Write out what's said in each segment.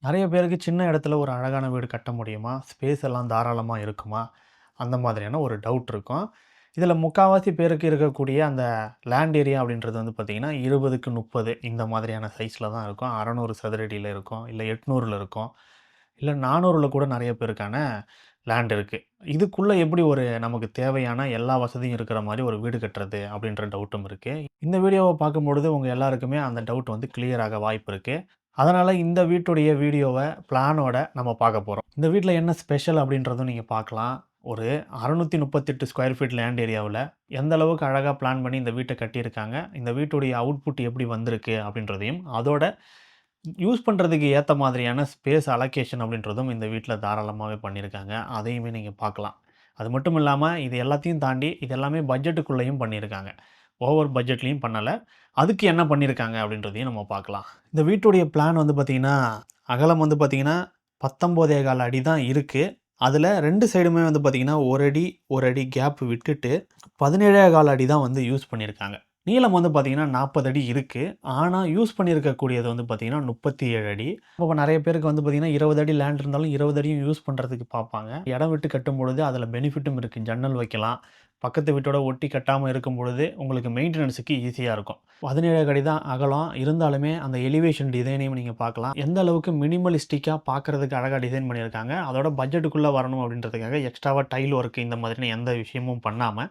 நெறைய பேருக்கு சின்ன இடத்துல ஒரு அழகான வீடு கட்ட முடியுமா? ஸ்பேஸ் எல்லாம் தாராளமா இருக்குமா? அந்த மாதிரியான ஒரு டவுட் இருக்கும். இதில முக்காவாசி பேருக்கு இருக்கக்கூடிய அந்த லேண்ட் ஏரியா அப்படின்றது வந்து பார்த்தீங்கன்னா, 20க்கு 30 இந்த மாதிரியான சைஸ்ல தான் இருக்கும். 600 சதுர அடியில இருக்கும். இல்ல 800ல இருக்கும். இல்ல 400ல கூட நெறைய பேருக்கான லேண்ட் இருக்கு. இதுக்குள்ள எப்படி ஒரு நமக்கு தேவையான எல்லா வசதியும் இருக்கிற மாரி ஒரு வீடு கட்டுறது அப்படின்ற டவுட்டும் இருக்கு. இந்த வீடியோவ பார்க்கும்பொழுது உங்க எல்லாருக்குமே அந்த டவுட் வந்து கிளியர் ஆக வாய்ப்பு இருக்கு. அதனால இந்த வீட்டுடைய வீடியோவ பிளானோட நம்ம பார்க்க போறோம். இந்த வீட்ல என்ன ஸ்பெஷல் அப்படின்றதும் நீங்க பார்க்கலாம். ஒரு 638 ஸ்கொயர் ஃபீட் லேண்ட் ஏரியாவுல எந்த அளவுக்கு அழகா பிளான் பண்ணி இந்த வீட்ட கட்டியிருக்காங்க. இந்த வீட்டுடைய அவுட்புட் எப்படி வந்திருக்கு அப்படின்றதையும், அதோட யூஸ் பண்றதுக்கு ஏத்த மாதிரியான ஸ்பேஸ் அலோகேஷன் அப்படின்றதும் இந்த வீட்ல தாராளமாவே பண்ணியிருக்காங்க. அதையுமே நீங்க பார்க்கலாம். அது மட்டும் இல்லாம இது எல்லாத்தையும் தாண்டி இது எல்லாமே பட்ஜெட்டுக்குள்ளேயும் பண்ணியிருக்காங்க. ஓவர் பட்ஜெட்லயும் பண்ணல. அதுக்கு என்ன பண்ணியிருக்காங்க அப்படின்றதையும் நம்ம பார்க்கலாம். இந்த வீட்டுடைய பிளான் வந்து பார்த்தீங்கன்னா, அகலம் வந்து பார்த்தீங்கன்னா 19.25 அடி தான் இருக்கு. அதுல 2 சைடுமே வந்து பார்த்தீங்கன்னா, 1 அடி, 1 அடி கேப் விட்டுட்டு 17.25 அடி தான் வந்து யூஸ் பண்ணியிருக்காங்க. நீளம் வந்து பார்த்தீங்கன்னா 40 அடி இருக்கு. ஆனா, யூஸ் பண்ணியிருக்கக்கூடியது வந்து பார்த்தீங்கன்னா 37 அடி. இப்போ நெறைய பேருக்கு வந்து பார்த்தீங்கன்னா 20 அடி லேண்ட் இருந்தாலும் 20 அடியும் யூஸ் பண்றதுக்கு பார்ப்பாங்க. இடம் விட்டு கட்டும்பொழுது அதில பெனிஃபிட்டும் இருக்கு. ஜன்னல் வைக்கலாம். பக்கத்து வீட்டோட ஒட்டி கட்டாம இருக்கும்பொழுது உங்களுக்கு மெயின்டனன்ஸுக்கு ஈஸியா இருக்கும். 17 அடி தான் அகலம். இருந்தாலுமே அந்த எலிவேஷன் டிசைனையும் நீங்க பார்க்கலாம். எந்த அளவுக்கு மினிமலிஸ்டிக்கா பார்க்கறதுக்கு அழகா டிசைன் பண்ணியிருக்காங்க. அதோட பட்ஜெட்டுக்குள்ள வரணும் அப்படின்றதுக்காக எக்ஸ்ட்ராவா டைல் ஒர்க் இந்த மாதிரியான எந்த விஷயமும் பண்ணாம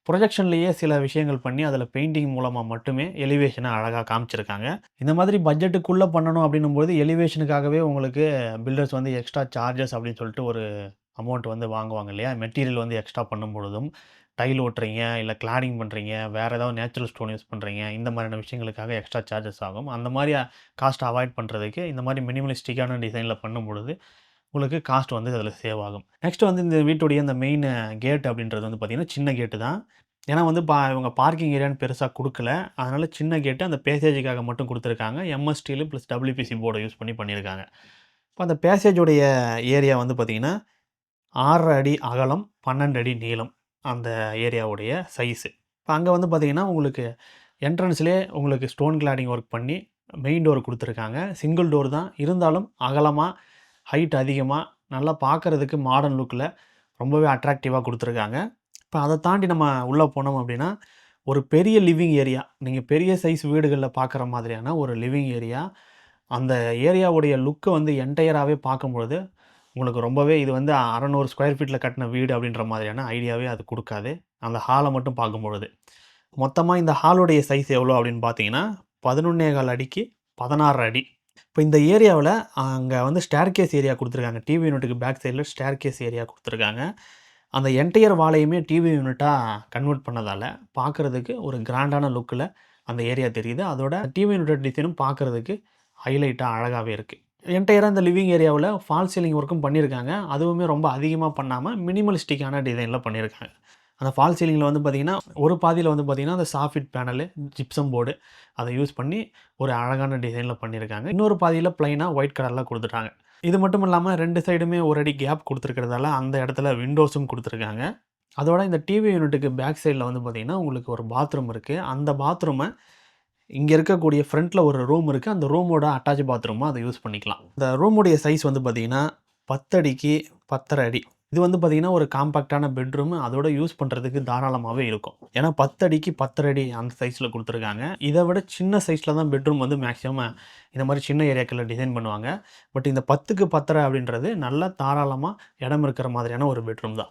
புரொஜெக்ஷன்லேயே சில விஷயங்கள் பண்ணி, அதில பெயிண்டிங் மூலமா மட்டுமே எலிவேஷன அழகா காமிச்சிருக்காங்க. இந்த மாதிரி பட்ஜெட்டுக்குள்ள பண்ணணும் அப்படின்னும்போது, எலிவேஷனுக்காகவே உங்களுக்கு பில்டர்ஸ் வந்து எக்ஸ்ட்ரா சார்ஜஸ் அப்படின்னு சொல்லிட்டு ஒரு அமௌண்ட் வந்து வாங்குவாங்க இல்லையா? மெட்டீரியல் வந்து எக்ஸ்ட்ரா பண்ணும்பொழுதும், டைல் ஒட்டுறீங்க, இல்ல கிளாடிங் பண்றீங்க, வேற ஏதாவது நேச்சுரல் ஸ்டோன் யூஸ் பண்றீங்க, இந்த மாதிரியான விஷயங்களுக்காக எக்ஸ்ட்ரா சார்ஜஸ் ஆகும். அந்த மாரி காஸ்ட்ட அவாய்ட் பண்றதுக்கு, இந்த மாரி மினிமலிஸ்டிக்கான டிசைன்ல பண்ணும்பொழுது, உங்களுக்கு காஸ்ட் வந்து அதில சேவ் ஆகும். நெக்ஸ்ட் வந்து இந்த வீட்டுடைய இந்த மெயின் கேட் அப்படின்றது வந்து பார்த்தீங்கன்னா, சின்ன கேட்டு தான். ஏன்னா வந்து இவங்க பார்க்கிங் ஏரியான்னு பெருசா குடுக்கல. அதனால சின்ன கேட்டு அந்த பேசேஜுக்காக மட்டும் குடுத்துருக்காங்க. MS steel plus WPC board use பண்ணி பண்ணியிருக்காங்க. இப்ப அந்த பேசேஜுடைய ஏரியா வந்து பார்த்தீங்கன்னா, 6 அடி அகலம், 12 அடி நீளம். அந்த ஏரியாவுடைய சைஸு. இப்ப அங்க வந்து பார்த்தீங்கன்னா, உங்களுக்கு என்ட்ரன்ஸ்லயே உங்களுக்கு ஸ்டோன் கிளாடிங் ஒர்க் பண்ணி மெயின் டோர் குடுத்துருக்காங்க. சிங்கிள் டோர் தான். இருந்தாலும் அகலமா, ஹைட் அதிகமா, நல்லா பார்க்கறதுக்கு மாடர்ன் லுக்ல ரொம்பவே அட்ராக்டிவா குடுத்துருக்காங்க. இப்ப அத தாண்டி நம்ம உள்ள போனோம் அப்டின்னா, ஒரு பெரிய லிவிங் ஏரியா. நீங்க பெரிய சைஸ் வீடுகள்ல பார்க்குற மாதிரியான ஒரு லிவிங் ஏரியா. அந்த ஏரியாவுடைய லுக்க வந்து என்டையராவே பார்க்கும்பொழுது, உங்களுக்கு ரொம்பவே இது வந்து 600 ஸ்கொயர் ஃபீட்ல கட்டின வீடு அப்டின்ற மாதிரியான ஐடியாவே அது குடுக்காது. அந்த ஹால மட்டும் பார்க்கும்பொழுது. மொத்தமா இந்த ஹாலுடைய சைஸ் எவ்வளோ அப்டின்னு பார்த்தீங்கன்னா, 11.25 அடிக்கு 16 அடி. இப்ப இந்த ஏரியாவுல அங்க வந்து ஸ்டேர்கேஸ் ஏரியா குடுத்துருக்காங்க. டிவி யூனிட்டுக்கு பேக் சைட்ல ஸ்டேர்கேஸ் ஏரியா குடுத்துருக்காங்க. அந்த என்டையர் வாலையுமே டிவி யூனிட்டா கன்வெர்ட் பண்ணதால, பார்க்கறதுக்கு ஒரு கிராண்டான லுக்ல அந்த ஏரியா தெரியுது. அதோட டிவி யூனிட் டிசைனும் பார்க்கறதுக்கு ஹைலைட்டா அழகாவே இருக்கு. என்டையரா இந்த லிவிங் ஏரியாவுல ஃபால்ஸ் சீலிங் ஒர்க்கும் பண்ணியிருக்காங்க. அதுவுமே ரொம்ப அதிகமா பண்ணாம மினிமலிஸ்டிக்கான டிசைன்ல பண்ணியிருக்காங்க. அந்த ஃபால்ஸ் சீலிங்ல வந்து பார்த்தீங்கன்னா, ஒரு பாதியில வந்து பார்த்தீங்கன்னா, அந்த சாஃபிட் பேனலு, ஜிப்சம் போர்டு அத யூஸ் பண்ணி ஒரு அழகான டிசைன்ல பண்ணியிருக்காங்க. இன்னொரு பாதியில பிளைனா ஒயிட் கலர்ல குடுத்துட்டாங்க. இது மட்டும் இல்லாம 2 சைடுமே ஒரு அடி கேப் குடுத்துருக்கிறதால, அந்த இடத்துல விண்டோஸும் குடுத்துருக்காங்க. அதோட இந்த டிவி யூனிட்டுக்கு பேக் சைட்ல வந்து பார்த்தீங்கன்னா, உங்களுக்கு ஒரு பாத்ரூம் இருக்கு. அந்த பாத்ரூம இங்க இருக்கக்கூடிய ஃப்ரண்ட்ல ஒரு ரூம் இருக்கு. அந்த ரூமோட அட்டாச் பாத்ரூமா அத யூஸ் பண்ணிக்கலாம். இந்த ரூமுடைய சைஸ் வந்து பார்த்தீங்கன்னா, 10 அடிக்கு 10 1/2 அடி. இது வந்து பார்த்தீங்கன்னா, ஒரு காம்பேக்ட்டான பெட்ரூம். அதோட யூஸ் பண்றதுக்கு தாராளமாவே இருக்கும். ஏன்னா 10 அடிக்கு 10 1/2 அடி அந்த சைஸ்ல குடுத்துருக்காங்க. இத விட சின்ன சைஸ்ல தான் பெட்ரூம் வந்து மேக்ஸிமம் இந்த மாரி சின்ன ஏரியாக்கள்ல டிசைன் பண்ணுவாங்க. பட் இந்த 10க்கு 10 1/2 அப்படின்றது நல்லா தாராளமா இடம் இருக்கிற மாதிரியான ஒரு பெட்ரூம் தான்.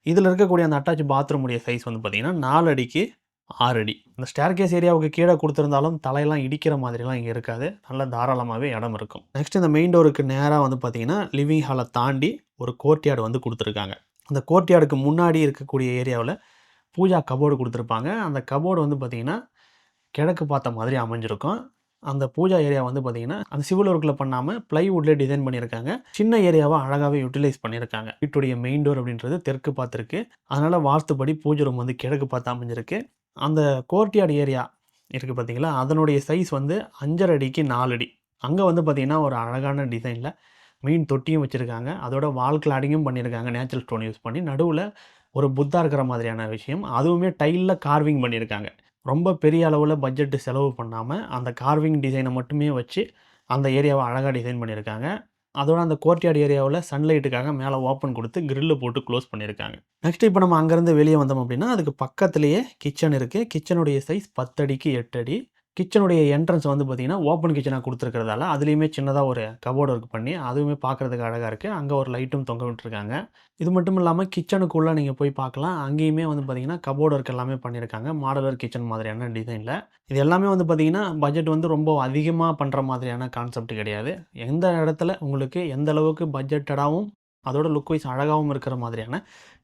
இதுல இருக்கக்கூடிய அந்த அட்டாச் பாத்ரூம் உடைய சைஸ் வந்து பார்த்தீங்கன்னா, 4 அடிக்கு 6 அடி. இந்த ஸ்டேர்கேஸ் ஏரியாவுக்கு கீழ குடுத்திருந்தாலும், தலையெல்லாம் இடிக்கிற மாதிரிலாம் இங்க இருக்காது. நல்லா தாராளமாவே இடம் இருக்கும். நெக்ஸ்ட் இந்த மெயின் டோருக்கு நேரா வந்து பார்த்தீங்கன்னா, லிவிங் ஹால தாண்டி ஒரு கோர்ட்யார்ட் வந்து குடுத்துருக்காங்க. அந்த கோர்ட்யார்டுக்கு முன்னாடி இருக்கக்கூடிய ஏரியாவுல பூஜா கபோர்டு குடுத்துருப்பாங்க. அந்த கபோர்டு வந்து பார்த்தீங்கன்னா, கிழக்கு பார்த்த மாதிரி அமைஞ்சிருக்கும். அந்த பூஜா ஏரியா வந்து பார்த்தீங்கன்னா, அந்த சிவில் ஒர்க்ல பண்ணாம பிளைவுட்ல டிசைன் பண்ணியிருக்காங்க. சின்ன ஏரியாவா அழகாவே யுட்டிலைஸ் பண்ணியிருக்காங்க. வீட்டுடைய மெயின் டோர் அப்படின்றது தெற்கு பார்த்திருக்கு. அதனால வாஸ்துபடி பூஜை ரூம் வந்து கிழக்கு பார்த்து அமைஞ்சிருக்கு. அந்த கோர்ட்யார்ட் ஏரியா இருக்கு பார்த்தீங்களா, அதனுடைய சைஸ் வந்து 5 1/2 அடிக்கு 4 அடி. அங்க வந்து பார்த்தீங்கன்னா, ஒரு அழகான டிசைன்ல மீன் தொட்டியும் வச்சிருக்காங்க. அதோட வால் கிளாடிங்கும் பண்ணியிருக்காங்க. நேச்சுரல் ஸ்டோன் யூஸ் பண்ணி. நடுவுல ஒரு புத்தா இருக்கிற மாதிரியான விஷயம். அதுவுமே டைல்ல கார்விங் பண்ணியிருக்காங்க. ரொம்ப பெரிய அளவுல பட்ஜெட் செலவு பண்ணாம, அந்த கார்விங் டிசைன மட்டுமே வச்சு, அந்த ஏரியாவ அழகா டிசைன் பண்ணியிருக்காங்க. அதோட அந்த கோர்ட்யார்ட் ஏரியாவுல சன்லைட்டுக்காக மேல ஓப்பன் குடுத்து கிரில் போட்டு க்ளோஸ் பண்ணியிருக்காங்க. நெக்ஸ்ட் இப்ப நம்ம அங்கருந்து வெளிய வந்தோம் அப்டின்னா, அதுக்கு பக்கத்திலேயே கிச்சன் இருக்கு. கிச்சனுடைய சைஸ் 10 அடிக்கு 8 அடி. கிச்சனுடைய என்ட்ரன்ஸ் வந்து பார்த்தீங்கன்னா, ஓப்பன் கிச்சனா குடுத்துருக்கிறதால, அதிலேயுமே சின்னதா ஒரு கபோர்ட் ஒர்க் பண்ணி, அதுவுமே பார்க்கறதுக்கு அழகா இருக்கு. அங்க ஒரு லைட்டும் தொங்க விட்டுருக்காங்க. இது மட்டும் இல்லாம கிச்சனுக்குள்ள நீங்க போய் பார்க்கலாம். அங்கேயுமே வந்து பார்த்தீங்கன்னா, கபோர்ட் ஒர்க் எல்லாமே பண்ணியிருக்காங்க. மாடுலர் கிச்சன் மாதிரியான டிசைன்ல. இது எல்லாமே வந்து பார்த்தீங்கன்னா, பட்ஜெட் வந்து ரொம்ப அதிகமா பண்ற மாதிரியான கான்செப்ட் கிடையாது. எந்த இடத்துல உங்களுக்கு எந்த அளவுக்கு பட்ஜெட்டடாவும், அதோட லுக் வைஸ் அழகாவும் இருக்கிற மாதிரியான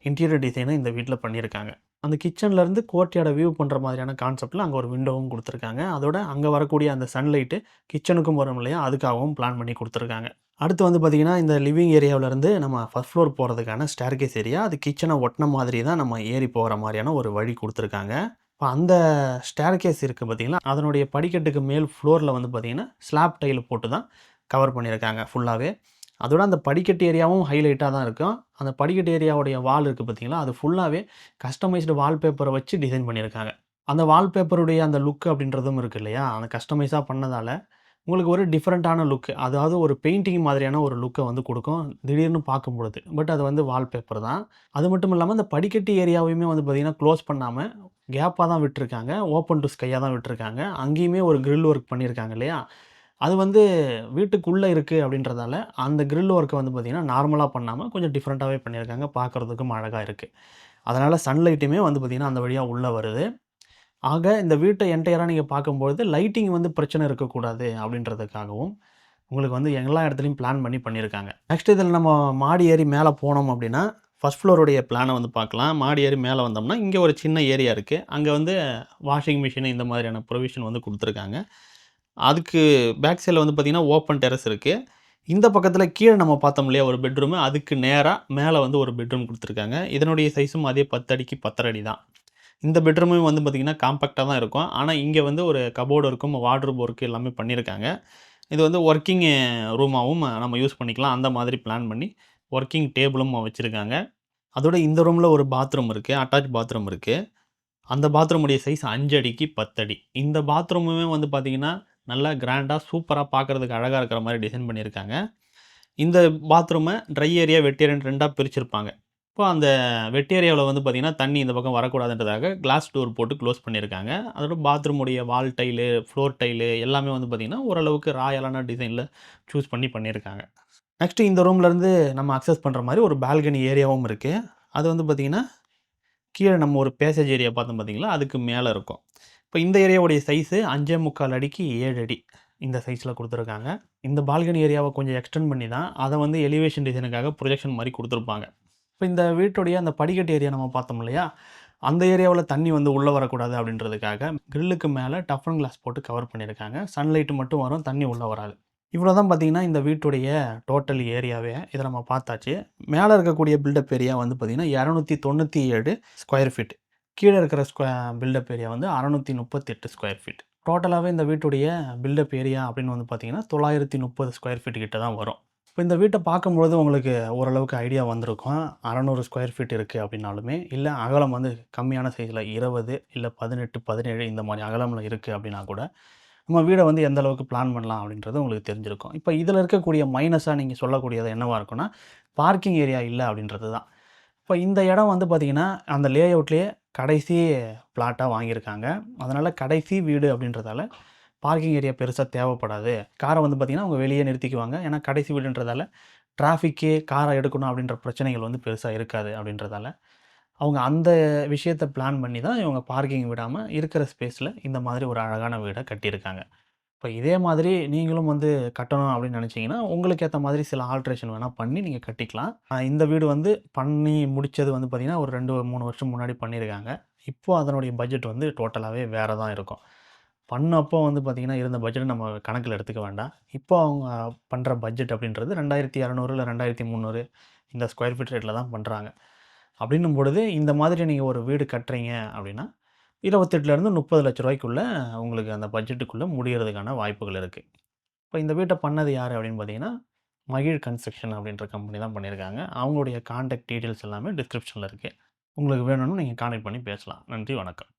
இன்டீரியர் டிசைன இந்த வீட்ல பண்ணியிருக்காங்க. அந்த கிச்சன்லேருந்து கோர்ட்யார்ட வியூ பண்ற மாதிரியான கான்செப்ட்ல அங்க ஒரு விண்டோவும் குடுத்துருக்காங்க. அதோட அங்க வரக்கூடிய அந்த சன்லைட்டு கிச்சனுக்கும் வரும் இல்லையா? அதுக்காகவும் பிளான் பண்ணி குடுத்துருக்காங்க. அடுத்து வந்து பார்த்தீங்கன்னா, இந்த லிவிங் ஏரியாவுலருந்து நம்ம ஃபர்ஸ்ட் ஃப்ளோர் போறதுக்கான ஸ்டேர்கேஸ் ஏரியா. அது கிச்சன ஒட்ன மாதிரி தான் நம்ம ஏறி போற மாரியான ஒரு வழி குடுத்துருக்காங்க. இப்ப அந்த ஸ்டேர்கேஸ் இருக்கு பார்த்தீங்களா? அதனுடைய படிக்கட்டுக்கு மேல் ஃப்ளோர்ல வந்து பார்த்தீங்கன்னா, ஸ்லாப் டைல் போட்டு தான் கவர் பண்ணியிருக்காங்க ஃபுல்லாவே. அதோட அந்த படிக்கட்டு ஏரியாவும் ஹைலைட்டா தான் இருக்கும். அந்த படிக்கட்டு ஏரியாவுடைய வால் இருக்கு பார்த்தீங்களா? அது ஃபுல்லாவே கஸ்டமைஸ்டு வால்பேப்பர வச்சு டிசைன் பண்ணியிருக்காங்க. அந்த வால்பேப்பருடைய அந்த லுக் அப்படின்றதும் இருக்கு இல்லையா? அந்த கஸ்டமைஸா பண்ணதால, உங்களுக்கு ஒரு டிஃபரண்டான லுக். அதாவது ஒரு பெயிண்டிங் மாதிரியான ஒரு லுக்க வந்து குடுக்கும். திடீர்னு பார்க்கும்பொழுது. பட் அது வந்து வால்பேப்பர் தான். அது மட்டும் இல்லாம இந்த படிக்கட்டு ஏரியாவையுமே வந்து பார்த்தீங்கன்னா, க்ளோஸ் பண்ணாம கேப்பா தான் விட்டுருக்காங்க. ஓப்பன் டூ ஸ்கையா தான் விட்டுருக்காங்க. அங்கேயுமே ஒரு கிரில் ஒர்க் பண்ணியிருக்காங்க இல்லையா? அது வந்து வீட்டுக்குள்ள இருக்கு அப்படின்றதால, அந்த கிரில் ஒர்க்க வந்து பார்த்தீங்கன்னா, நார்மலா பண்ணாம கொஞ்சம் டிஃபரெண்ட்டாவே பண்ணியிருக்காங்க. பார்க்கறதுக்கும் அழகா இருக்கு. அதனால சன்லைட்டுமே வந்து பார்த்தீங்கன்னா, அந்த வழியா உள்ள வருது. ஆக இந்த வீட்ட என்டையரா நீங்க பார்க்கும்பொழுது, லைட்டிங் வந்து பிரச்சனை இருக்கக்கூடாது அப்படின்றதுக்காகவும், உங்களுக்கு வந்து எல்லா இடத்துலயும் பிளான் பண்ணி பண்ணியிருக்காங்க. நெக்ஸ்ட் இதில நம்ம மாடி ஏறி மேல போனோம் அப்படின்னா, ஃபர்ஸ்ட் ஃப்ளோருடைய பிளான வந்து பார்க்கலாம். மாடி ஏறி மேல வந்தோம்னா, இங்க ஒரு சின்ன ஏரியா இருக்கு. அங்க வந்து வாஷிங் மிஷின் இந்த மாதிரியான ப்ரொவிஷன் வந்து குடுத்துருக்காங்க. அதுக்கு பேக் சைட்ல வந்து பார்த்தீங்கன்னா, ஓப்பன் டெரஸ் இருக்கு. இந்த பக்கத்தில கீழ நம்ம பார்த்தோம் இல்லையா ஒரு பெட்ரூமு, அதுக்கு நேரா மேல வந்து ஒரு பெட்ரூம் குடுத்துருக்காங்க. இதனுடைய சைஸும் அதே 10 அடிக்கு 10 1/2 அடி தான். இந்த பெட்ரூமும் வந்து பார்த்தீங்கன்னா, காம்பேக்ட்டா தான் இருக்கும். ஆனா, இங்க வந்து ஒரு கபோர்ட் ஒர்க்கும், வார்ட்ரோப் ஒர்க் எல்லாமே பண்ணியிருக்காங்க. இது வந்து ஒர்க்கிங் ரூமாவும் நம்ம யூஸ் பண்ணிக்கலாம். அந்த மாதிரி பிளான் பண்ணி, ஒர்க்கிங் டேபிளும் வச்சிருக்காங்க. அதோட இந்த ரூம்ல ஒரு பாத்ரூம் இருக்கு. அட்டாச் பாத்ரூம் இருக்கு. அந்த பாத்ரூம் உடைய சைஸ் 5 அடிக்கு 10 அடி. இந்த பாத்ரூமுமே வந்து பார்த்தீங்கன்னா, நல்லா கிராண்டா, சூப்பரா பார்க்கறதுக்கு அழகா இருக்கிற மாரி டிசைன் பண்ணியிருக்காங்க. இந்த பாத்ரூம ட்ரை ஏரியா, வெட் ஏரியான்னு 2ஆ பிரிச்சிருப்பாங்க. இப்போ அந்த வெட் ஏரியாவுல வந்து பார்த்தீங்கன்னா, தண்ணி இந்த பக்கம் வரக்கூடாதுன்றதுக்காக கிளாஸ் டோர் போட்டு க்ளோஸ் பண்ணியிருக்காங்க. அதோட பாத்ரூம் உடைய வால் டைலு, ஃப்ளோர் டைலு எல்லாமே வந்து பார்த்தீங்கன்னா, ஓரளவுக்கு ராயலான டிசைன்ல சூஸ் பண்ணி பண்ணியிருக்காங்க. நெக்ஸ்ட் இந்த ரூம்லேருந்து நம்ம அக்சஸ் பண்ற மாரி ஒரு பால்கனி ஏரியாவும் இருக்கு. அது வந்து பார்த்தீங்கன்னா கீழ நம்ம ஒரு பேசேஜ் ஏரியா பார்த்தோம் பார்த்தீங்களா, அதுக்கு மேல இருக்கும். இப்ப இந்த ஏரியாவுடைய சைஸு 5 1/4 அடிக்கு 7 அடி. இந்த சைஸ்ல குடுத்துருக்காங்க. இந்த பால்கனி ஏரியாவ கொஞ்சம் எக்ஸ்டெண்ட் பண்ணி தான், அத வந்து எலிவேஷன் டிசைனுக்காக ப்ரொஜெக்ஷன் மாரி குடுத்துருப்பாங்க. இப்ப இந்த வீட்டுடைய அந்த படிக்கட்டு ஏரியா நம்ம பார்த்தோம் இல்லையா, அந்த ஏரியாவுல தண்ணி வந்து உள்ள வரக்கூடாது அப்படின்றதுக்காக, கிரில்லுக்கு மேல டஃபன் கிளாஸ் போட்டு கவர் பண்ணியிருக்காங்க. சன்லைட் மட்டும் வரும், தண்ணி உள்ள வராது. இவ்வளோ தான் பார்த்தீங்கன்னா, இந்த வீட்டுடைய டோட்டல் ஏரியாவே. இத நம்ம பார்த்தாச்சு. மேல இருக்கக்கூடிய பில்டப் ஏரியா வந்து பார்த்தீங்கன்னா, 297 ஸ்கொயர் ஃபீட். கீழ இருக்கிற பில்டப் ஏரியா வந்து 638 ஸ்கொயர் ஃபீட். டோட்டலாவே இந்த வீட்டுடைய பில்டப் ஏரியா அப்படின்னு வந்து பார்த்தீங்கன்னா, 930 ஸ்கொயர் ஃபீட் கிட்ட தான் வரும். இப்ப இந்த வீட்ட பார்க்கும்பொழுது உங்களுக்கு ஓரளவுக்கு ஐடியா வந்திருக்கும். 600 ஸ்கொயர் ஃபீட் இருக்கு அப்படின்னாலுமே, இல்ல அகலம் வந்து கம்மியான சைஸ்ல 20 இல்ல 18, 17 இந்த மாரி அகலம்ல இருக்கு அப்படின்னா கூட, நம்ம வீட வந்து எந்த அளவுக்கு பிளான் பண்ணலாம் அப்படின்றது உங்களுக்கு தெரிஞ்சிருக்கும். இப்ப இதில இருக்கக்கூடிய மைனஸா நீங்க சொல்லக்கூடியது என்னவா இருக்கும்னா, பார்க்கிங் ஏரியா இல்ல அப்படின்றது தான். இப்ப இந்த இடம் வந்து பார்த்தீங்கன்னா, அந்த லேஅவுட்லயே கடைசி பிளாட்டா வாங்கியிருக்காங்க. அதனால கடைசி வீடு அப்படின்றதால, பார்க்கிங் ஏரியா பெருசா தேவைப்படாது. கார வந்து பார்த்தீங்கன்னா, அவங்க வெளியே நிறுத்திக்குவாங்க. ஏன்னா கடைசி வீடுன்றதால, டிராஃபிக்கு கார எடுக்கணும் அப்படின்ற பிரச்சனைகள் வந்து பெருசா இருக்காது அப்படின்றதால, அவங்க அந்த விஷயத்த பிளான் பண்ணி தான் இவங்க பார்க்கிங் விடாம இருக்கிற ஸ்பேஸ்ல இந்த மாதிரி ஒரு அழகான வீட கட்டியிருக்காங்க. இப்ப இதே மாதிரி நீங்களும் வந்து கட்டணும் அப்படின்னு நினைச்சீங்கன்னா, உங்களுக்கு ஏத்த மாதிரி சில ஆல்ட்ரேஷன் வேணா பண்ணி நீங்க கட்டிக்கலாம். இந்த வீடு வந்து பண்ணி முடிச்சது வந்து பார்த்தீங்கன்னா, ஒரு 2, 3 வருஷம் முன்னாடி பண்ணியிருக்காங்க. இப்போ அதனுடைய பட்ஜெட் வந்து டோட்டலாவே வேற தான் இருக்கும். பண்ணப்போ வந்து பார்த்தீங்கன்னா, இருந்த பட்ஜெட்ட நம்ம கணக்கில எடுத்துக்க வேண்டாம். இப்போ அவங்க பண்ற பட்ஜெட் அப்படின்றது 2200 இல்ல 2300 இந்த ஸ்கொயர் ஃபீட் ரேட்ல தான் பண்றாங்க. அப்படின்னும் பொழுது, இந்த மாதிரி நீங்க ஒரு வீடு கட்டுறீங்க அப்படின்னா, 28லருந்து 30 லட்ச ரூவாய்க்குள்ள உங்களுக்கு அந்த பட்ஜெட்டுக்குள்ள முடியறதுக்கான வாய்ப்புகள் இருக்கு. இப்ப இந்த வீட்ட பண்ணது யாரு அப்படின்னு பார்த்தீங்கன்னா, மகிழ் கன்ஸ்ட்ரக்ஷன் அப்படின்ற கம்பெனி தான் பண்ணியிருக்காங்க. அவங்களுடைய கான்டாக்ட் டீட்டெயில்ஸ் எல்லாமே டிஸ்கிரிப்ஷன்ல இருக்கு. உங்களுக்கு வேணும்னா நீங்க கான்டாக்ட் பண்ணி பேசலாம். நன்றி, வணக்கம்.